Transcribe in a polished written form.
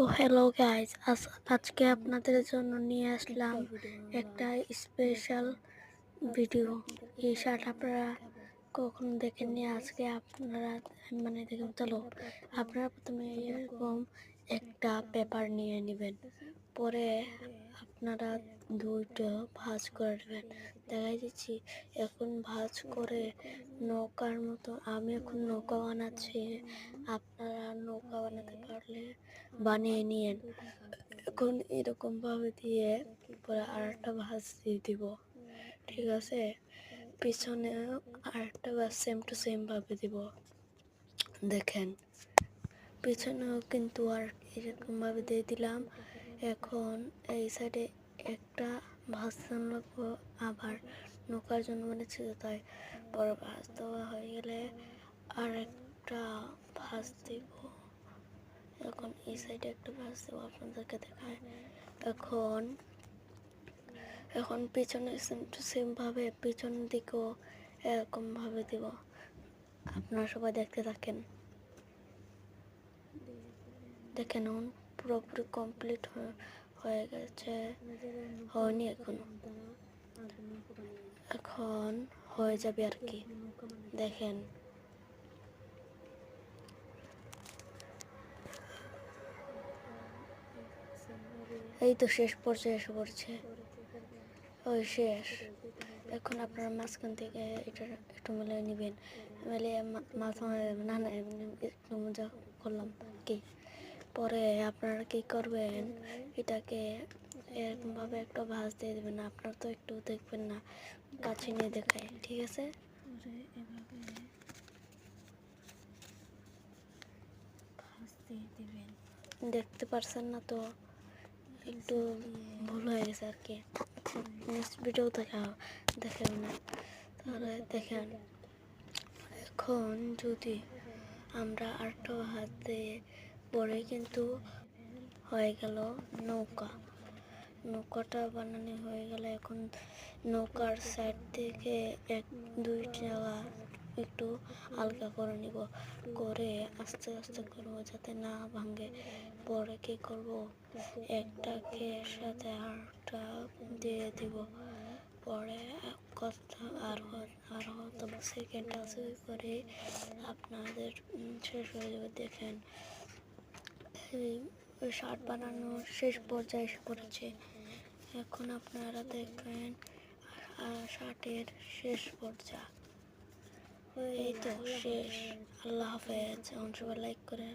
তো hello guys, আজকে আপনাদের জন্য নিয়ে আসলাম একটা স্পেশাল ভিডিও। এই শার্ট আপনারা কখনো দেখেননি, আজকে আপনারা দেখুন। চলো, আপনারা প্রথমে এরকম একটা পেপার নিয়ে নেবেন, পরে আপনারা দুইটা ভাঁজ করে নেবেন। দেখাই দিচ্ছি এখন ভাঁজ করে নৌকার মতো। আমি এখন নৌকা বানাচ্ছি, আপনারা নৌকা বানাতে পারলে বানিয়ে নিয়েন। এখন এরকম ভাবে দিয়ে পরে আরেকটা ভাঁজ দিয়ে দিব, ঠিক আছে? পিছনে আরেকটা ভাঁজ সেম টু সেম ভাবে দিব। দেখেন পিছনেও কিন্তু আর এরকম ভাবে দিয়ে দিলাম। এখন এই সাইডে একটা ভাঁজ লাগবো, আবার নৌকার জন্য বানিয়েছি, তাই বড় ভাঁজ দেওয়া হয়ে গেলে আর একটা ভাঁজ দিব। এখন এই সাইডে একটা ভাঁজ দেবো, আপনাদেরকে দেখায়। এখন পিছনে সেম টু সেম ভাবে পিছন দিকেও এরকম ভাবে দিব। আপনারা সবাই দেখতে থাকেন। দেখেন পুরোপুরি কমপ্লিট হয়ে গেছে, হয়নি এখনো, এখন হয়ে যাবে আর কি। দেখেন এই তো শেষ পর্যায়ে এসে পড়ছে, ওই শেষ। এখন আপনারা মাঝখান থেকে এটা একটু মিলিয়ে নেবেন, মিলিয়ে মাঝখানে না না একটু মজা করলাম কি। পরে আপনারা কি করবেন, এটাকে এরকমভাবে একটা ভাঁজ দিয়ে দেবেন। আপনারা তো একটু দেখবেন না, কাছে নিয়ে দেখায়, ঠিক আছে? দেখতে পারছেন না তো, একটু ভুল হয়ে গেছে আর কি। নেক্সট ভিডিও দেখেন না, তাহলে দেখেন। এখন যদি আমরা আরেকটা হাত দিয়ে পরে কিন্তু হয়ে গেল নৌকা। নৌকাটা বানানো হয়ে গেলে এখন নৌকার সাইড থেকে এক দুই জায়গা একটু হালকা করে নিব, করে আস্তে আস্তে করবো যাতে না ভাঙে। পরে কি করব, একটাকে সাথে আরেকটা দিয়ে দিব। পরে কথা আর হয়তো সেকেন্ড আছে করে আপনাদের শেষ হয়ে যাবে। দেখেন এই শার্ট বানানো শেষ পর্যায়ে এসে পড়েছে। এখন আপনারা দেখবেন শার্টের শেষ পর্যায়ে। এই তো শেষ। আল্লাহ হাফেজ। সবাই লাইক করে